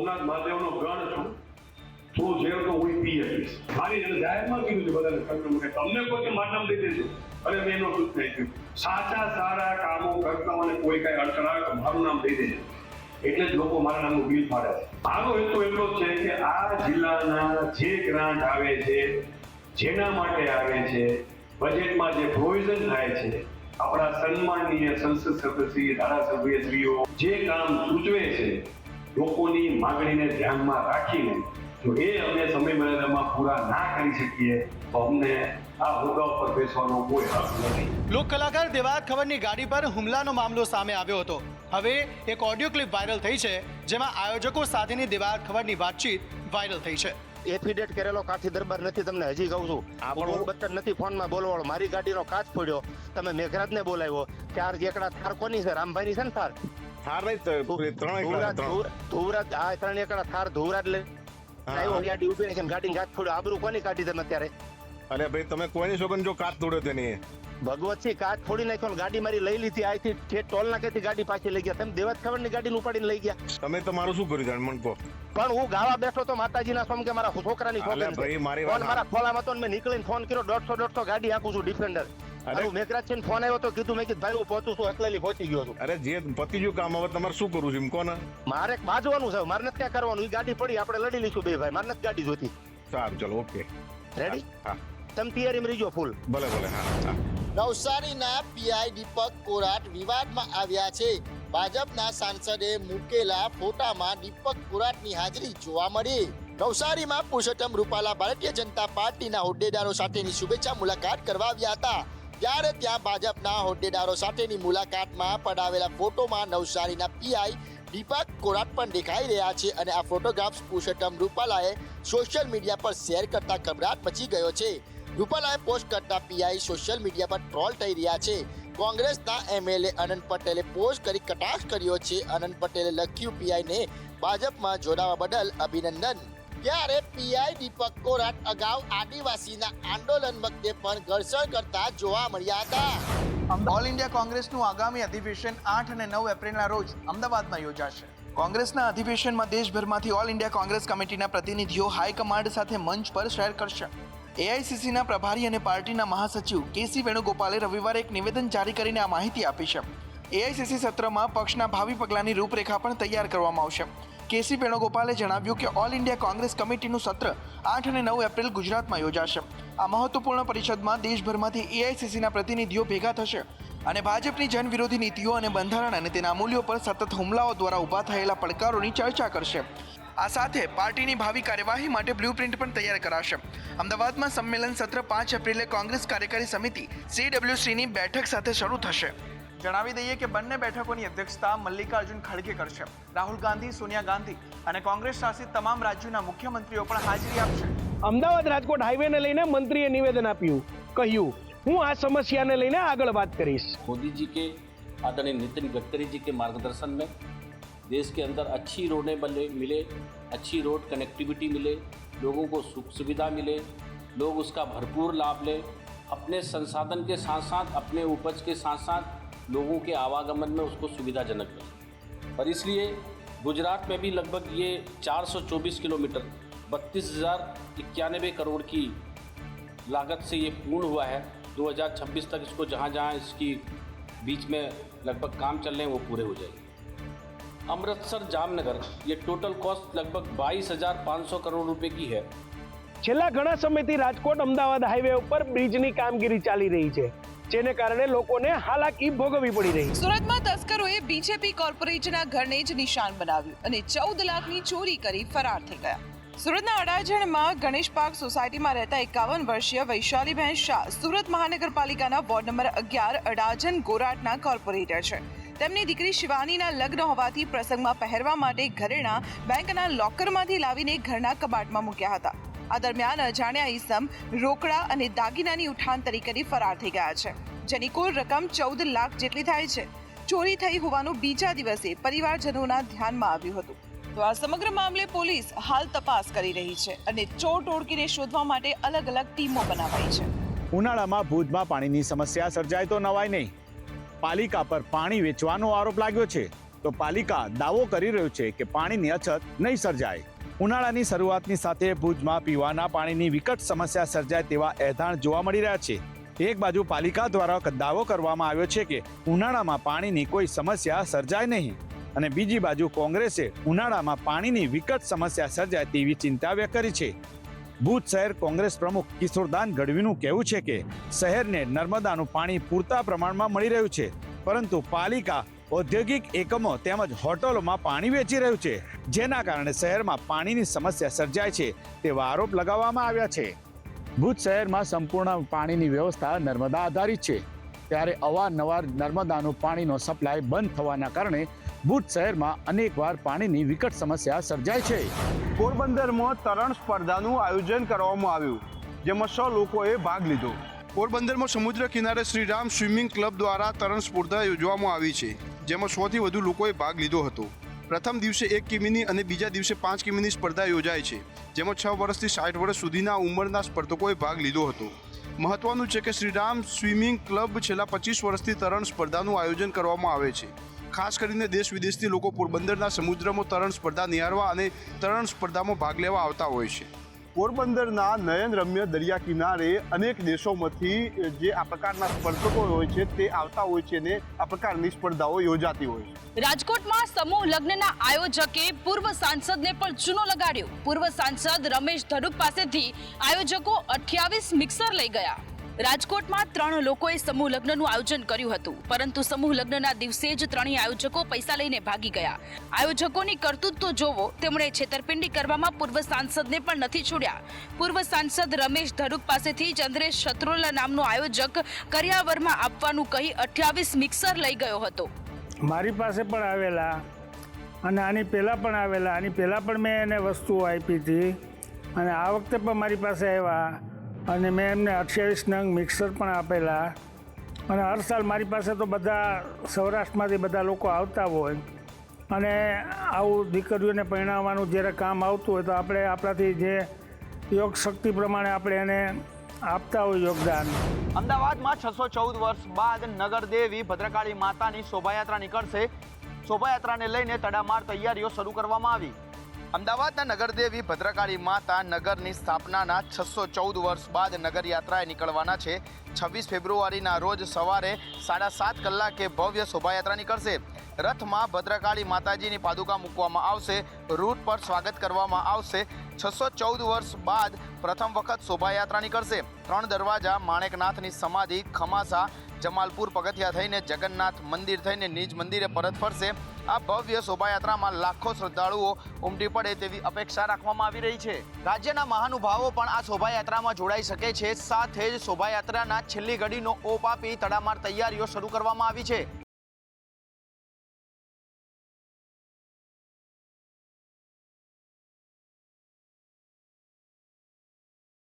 સોમનાથ મહાદેવનો ગણ છું, થોડું ઝેર તો હું પી શકીશ. મારી જાહેરમાં કીધું છે બધાને, કે તમને કોઈ મારું નામ દઈ દેજો, અને મેં એનો દૂધ થઈ ગયું. સાચા સારા કામો કરતા મને કોઈ કઈ અડચણ આવે તો મારું નામ દઈ દેજો, એટલે જ લોકો મારા નામનું બિલ ફાડે છે. મારો હેતુ એટલો જ છે કે આ જિલ્લાના જે ગ્રાન્ટ આવે છે, જેના માટે આવે છે, બજેટમાં જે પ્રોવિઝન થાય છે, આપણા સન્માનીય સંસદ સભ્યશ્રી, ધારાસભ્યશ્રીઓ જે કામ સૂચવે છે, લોકોની માંગણીને ધ્યાનમાં રાખીને જો એ અમે સમય મર્યાદામાં પૂરા ના કરી શકીએ તો અમને આ હોદ્દા પર બેસવાનો કોઈ હક નથી. લોક કલાકાર દેવાયત ખબરની ગાડી પર હુમલાનો મામલો સામે આવ્યો હતો. હવે એક ઓડિયો ક્લિપ વાયરલ થઈ છે, જેમાં આયોજકો સાથેની દેવાયત ખબરની વાતચીત વાયરલ થઈ છે. એફિડેટ કરેલો કાઠી દરબાર નથી, તમને હજી કહું છું. હું બચ્ચન નથી ફોનમાં બોલવાળો. મારી ગાડીનો કાચ ફોડ્યો, તમે મેઘરાજને બોલાવ્યો. 4 એકડા થાર કોની છે? રામભાઈની છે ને થાર? થાર નહીં, 3 એકડા. ધુવરાજ, આ 3 એકડા થાર ધુવરાજ લે આવ્યો. ગાડી ઉભી છે, ગાડીને કાચ ફોડ્યો. આબરૂ કોની કાઢી તમે અત્યારે? અરે ભાઈ, તમે કોઈની શોગન જો કાચ તોડ્યો તેની ભગવતસિંહ કાચ ફોડી નાખ્યો, ગાડી મારી લઈ લીધી. આથી ઠેઠ ટોલ નાકેથી ગાડી પાછી લઈ ગયા. તમે દેવાત ખબરની ગાડીને ઉપાડીને લઈ ગયા. તમે તો મારું શું કર્યું જાણ મને કહો. પણ હું ગાવા બેઠો તો માતાજીના સોમ કે મારા છોકરાની ભાઈ મારી ફોન મારા ખોલામાં તો મેં નીકળીને ફોન કર્યો. 150 ગાડી હાંકું છું ડિફેન્ડર. મેઘરાજ છે ફોન આવ્યો તો કીધું, મેં કીધું ભાઈ હું પહોંચું છું, એકલેલી પહોંચી ગયો છું. અરે જે પતી ગયું કામ, હવે તમારે શું કરવું છે એમ કોને? મારે બાજવાનું છે, મારે નથી ક્યાં કરવાનું. એ ગાડી પડી, આપણે લડી લઈશું બે ભાઈ. મારે નથી ગાડી જોતી. સારું, ચલો, ઓકે, રેડી? હા, તમે તૈયારીમાં રહીજો ફૂલ. ભલે ભલે. હા. નવસારીના પીઆઈ દીપક કોરાટ વિવાદમાં આવ્યા છે. ભાજપના સાંસદે મૂકેલા ફોટામાં દીપક કોરાટની હાજરી જોવા મળી. નવસારીમાં પુરુષોત્તમ રૂપાલા ભારતીય જનતા પાર્ટીના હોદ્દેદારો સાથેની શુભેચ્છા મુલાકાત કરવા આવ્યા હતા. ત્યારે ત્યાં ભાજપના હોદ્દેદારો સાથેની મુલાકાતમાં પડાવેલા ફોટોમાં નવસારીના પીઆઈ દીપક કોરાટ પણ દેખાઈ રહ્યા છે. અને આ ફોટોગ્રાફ્સ પુરુષોત્તમ રૂપાલાએ સોશિયલ મીડિયા પર શેર કરતા કબરાટ મચી ગયો છે. રૂપાલાએ પોસ્ટ કરતા પીઆઈ સોશિયલ મીડિયા પર ટ્રોલ થઈ રહ્યા છે. કોંગ્રેસના એમએલએ અનંત પટેલે પોસ્ટ કરી કટાક્ષ કર્યો છે. અનંત પટેલે લખ્યું, પીઆઈને ભાજપમાં જોડાવા બદલ અભિનંદન. ત્યારે પીઆઈ દીપક કોરાટ અગાઉ આદિવાસીના આંદોલન વખતે પણ ઘર્ષણ કરતા જોવા મળ્યા હતા. ઓલ ઇન્ડિયા કોંગ્રેસનું આગામી અધિવેશન 8 અને 9 એપ્રિલના રોજ અમદાવાદમાં યોજાશે. કોંગ્રેસના અધિવેશનમાં દેશભરમાંથી ઓલ ઇન્ડિયા કોંગ્રેસ કમિટીના પ્રતિનિધિઓ હાઈકમાન્ડ સાથે મંચ પર શેર કરશે. એઆઈસીસીના પ્રભારી અને પાર્ટીના મહાસચિવ કેસી વેણુગોપાલે રવિવારે એક નિવેદન જારી કરીને આ માહિતી આપી છે. એઆઈસીસી સત્રમાં પક્ષના ભાવિ પગલાંની રૂપરેખા પણ તૈયાર કરવામાં આવશે. કેસી વેણુગોપાલે જણાવ્યું કે ઓલ ઇન્ડિયા કોંગ્રેસ કમિટીનું સત્ર 8 અને 9 એપ્રિલ ગુજરાતમાં યોજાશે. આ મહત્વપૂર્ણ પરિષદમાં દેશભરમાંથી એઆઈસીસીના પ્રતિનિધિઓ ભેગા થશે અને ભાજપની જનવિરોધી નીતિઓ અને બંધારણ અને તેના મૂલ્યો પર સતત હુમલાઓ દ્વારા ઊભા થયેલા પડકારોની ચર્ચા કરશે. આ સાથે પાર્ટીની ભાવિ કાર્યવાહી માટે બ્લુપ્રિન્ટ પણ તૈયાર કરાશે. અમદાવાદમાં સંમેલન સત્ર 5 એપ્રિલે કોંગ્રેસ કાર્યકારી સમિતિ CWCની બેઠક સાથે શરૂ થશે. જણાવી દઈએ કે બંને બેઠકોની અધ્યક્ષતા મલ્લિકાર્જુન ખડગે કરશે. રાહુલ ગાંધી, સોનિયા ગાંધી અને કોંગ્રેસ શાસિત તમામ રાજ્યોના મુખ્યમંત્રીઓ પણ હાજરી આપશે. અમદાવાદ રાજકોટ હાઈવેને લઈને મંત્રીએ નિવેદન આપ્યું, કહ્યું હું આ સમસ્યાને લઈને આગળ વાત કરીશ. मोदी जी के आदरणीय नितिन गडकरी जी के मार्गदर्शन में देश के अंदर अच्छी रोडें मिले, अच्छी रोड कनेक्टिविटी मिले, लोगों को सुख सुविधा मिले, लोग उसका भरपूर लाभ लें, अपने संसाधन के साथ साथ अपने उपज के साथ साथ लोगों के आवागमन में उसको सुविधाजनक लगे. और इसलिए गुजरात में भी लगभग ये 424 किलोमीटर 32,091 करोड़ की लागत से ये पूर्ण हुआ है. 2026 तक इसको जहाँ जहाँ इसकी बीच में लगभग काम चल रहे हैं वो पूरे हो जाएंगे. अमृतसर जामनगर ये टोटल कॉस्ट लगभग 22,500 करोड़ रुपए की है. છેલ્લા ઘણા સમયથી રાજકોટ અમદાવાદ હાઈવે ઉપર બ્રિજની કામગીરી ચાલી રહી છે, જેને કારણે લોકોને હાલાકી ભોગવવી પડી રહી છે. સુરતમાં તસ્કરોએ બીજેપી કોર્પોરેટરના ઘરને જ નિશાન બનાવ્યું અને 14 લાખની ચોરી કરી ફરાર થઈ ગયા. સુરતના અડાજણમાં ગણેશ પાર્ક સોસાયટીમાં રહેતા 51 વર્ષીય વૈશાલીબેન શાહ સુરત મહાનગરપાલિકાના વોર્ડ નંબર 11 અડાજણ ગોરાટના કોર્પોરેટર છે. તેમની દીકરી શિવાનીના લગ્ન હોવાથી પ્રસંગમાં પહેરવા માટે ઘરેણા બેંકના લોકરમાંથી લાવીને ઘરના કબાટમાં મૂક્યા હતા. આ દરમિયાન અજાણ્યા ઈસમ રોકડા અને દાગીનાની ઉઠાંતરી કરી ફરાર થઈ ગયા છે, જેની કુલ રકમ 14 લાખ જેટલી થાય છે. ચોરી થઈ હોવાનું બીજા દિવસે પરિવારજનોના ધ્યાનમાં આવ્યું હતું. તો આ સમગ્ર મામલે પોલીસ હાલ તપાસ કરી રહી છે અને ચોર ટોળકીને શોધવા માટે અલગ અલગ ટીમો બનાવાઈ છે. ઉનાળામાં ભુજમાં પાણીની સમસ્યા સર્જાય તો નવાય નહીં. પાલિકા પર પાણી વેચવાનો આરોપ લાગ્યો છે. તો પાલિકા દાવો કરી રહ્યું છે કે પાણીની અછત નહીં સર્જાય. ઉનાળાની શરૂઆતની સાથે ભુજમાં પીવાના પાણીની વિકટ સમસ્યા સર્જાય તેવા એધાણ જોવા મળી રહ્યા છે. એક બાજુ પાલિકા દ્વારા દાવો કરવામાં આવ્યો છે કે ઉનાળામાં પાણીની કોઈ સમસ્યા સર્જાય નહીં, અને બીજી બાજુ કોંગ્રેસે ઉનાળામાં પાણીની વિકટ સમસ્યા સર્જાય તેવી ચિંતા વ્યક્ત કરી છે. ભુજ શહેર કોંગ્રેસ પ્રમુખ કિશોરદાન ગઢવીનું કહેવું છે કે શહેરને નર્મદાનું પાણી પૂરતા પ્રમાણમાં મળી રહ્યું છે, પરંતુ પાલિકા ઔદ્યોગિક એકમો તેમજ હોટલોમાં પાણી વેચી રહ્યું છે, જેના કારણે શહેરમાં પાણીની સમસ્યા સર્જાય છે તેવા આરોપ લગાવવામાં આવ્યા છે. ભુજ શહેરમાં સંપૂર્ણ પાણીની વ્યવસ્થા નર્મદા આધારિત છે, ત્યારે અવારનવાર નર્મદાનું પાણીનો સપ્લાય બંધ થવાના કારણે ભુજ શહેરમાં અનેકવાર પાણીની વિકટ સમસ્યા સર્જાય છે. પોરબંદરમાં તરણ સ્પર્ધાનું આયોજન કરવામાં આવ્યું, જેમાં 100 લોકોએ ભાગ લીધો. પોરબંદરમાં સમુદ્ર કિનારે શ્રીરામ સ્વિમિંગ ક્લબ દ્વારા તરણ સ્પર્ધા યોજવામાં આવી છે, જેમાં 100થી વધુ લોકોએ ભાગ લીધો હતો. પ્રથમ દિવસે 1 કિમીની અને બીજા દિવસે 5 કિમીની સ્પર્ધા યોજાઈ છે, જેમાં 6 વર્ષથી 60 વર્ષ સુધીના ઉંમરના સ્પર્ધકોએ ભાગ લીધો હતો. મહત્વનું છે કે શ્રીરામ સ્વિમિંગ ક્લબ છેલ્લા 25 વર્ષથી તરણ સ્પર્ધાનું આયોજન કરવામાં આવે છે. ખાસ કરીને દેશ વિદેશથી લોકો પોરબંદરના સમુદ્રમાં તરણ સ્પર્ધા નિહાળવા અને તરણ સ્પર્ધામાં ભાગ લેવા આવતા હોય છે. પોરબંદરના નયનરમ્ય દરિયા કિનારે અનેક દેશોમાંથી જે આ પ્રકારના સ્પર્ધકો હોય છે તે આવતા હોય છે અને આ પ્રકારની સ્પર્ધાઓ યોજાતી હોય છે. રાજકોટમાં સમૂહ લગ્નના આયોજકે પૂર્વ સાંસદને પણ ચૂનો લગાડ્યો. પૂર્વ સાંસદ રમેશ ધડુક પાસેથી આયોજકો 28 મિક્સર લઈ ગયા. રાજકોટમાં 3 લોકોએ સમૂહ લગ્નનું આયોજન કર્યું હતું, પરંતુ સમૂહ લગ્નના દિવસે જ 3 આયોજકો પૈસા લઈને ભાગી ગયા. આયોજકોની કરતૂત તો જોવો, તેમણે છેતરપિંડી કરવામાં પૂર્વ સાંસદને પણ નથી છોડ્યા. પૂર્વ સાંસદ રમેશ ધડુક પાસેથી ચંદ્રેશ શત્રુલા નામનો આયોજક કરિયાવરમાં આપવાનું કહી 28 મિક્સર લઈ ગયો હતો. મારી પાસે પણ આવેલા અને આની પહેલાં પણ આવેલા, આની પહેલાં પણ મેં એને વસ્તુઓ આપી હતી અને આ વખતે પણ મારી પાસે આવ્યા અને મેં એમને 28 નંગ મિક્સર પણ આપેલા. અને હર સાલ મારી પાસે તો બધા સૌરાષ્ટ્રમાંથી બધા લોકો આવતા હોય અને આવું દીકરીઓને પરણાવવાનું જ્યારે કામ આવતું હોય તો આપણે આપણાથી જે યોગ શક્તિ પ્રમાણે આપણે એને આપતા હોય યોગદાન. અમદાવાદમાં 614 વર્ષ બાદ નગરદેવી ભદ્રકાળી માતાની શોભાયાત્રા નીકળશે. શોભાયાત્રાને લઈને તડામાર તૈયારીઓ શરૂ કરવામાં આવી. અમદાવાદના નગરદેવી ભદ્રકાળી માતા નગરની સ્થાપનાના 614 વર્ષ બાદ નગરયાત્રાએ નીકળવાના છે. 26 ફેબ્રુઆરીના રોજ સવારે 7:30 કલાકે ભવ્ય શોભાયાત્રા નીકળશે. રથમાં ભદ્રકાળી માતાજીની પાદુકા મૂકવામાં આવશે. રૂટ પર સ્વાગત કરવામાં આવશે. 614 વર્ષ બાદ પ્રથમ વખત શોભાયાત્રા નીકળશે. 3 દરવાજા, માણેકનાથની સમાધિ, ખમાસા, જમાલપુર પગથિયા થઈને જગન્નાથ મંદિર થઈને નિજ મંદિરે પરત ફરશે. આ ભવ્ય શોભાયાત્રામાં લાખો શ્રદ્ધાળુઓ ઉમટી પડે તેવી અપેક્ષા રાખવામાં આવી રહી છે. રાજ્યના મહાનુભાવો પણ આ શોભાયાત્રામાં જોડાઈ શકે છે. સાથે જ શોભાયાત્રાના છેલ્લી ઘડીનો ઓપ આપી તડામાર તૈયારીઓ શરૂ કરવામાં આવી છે.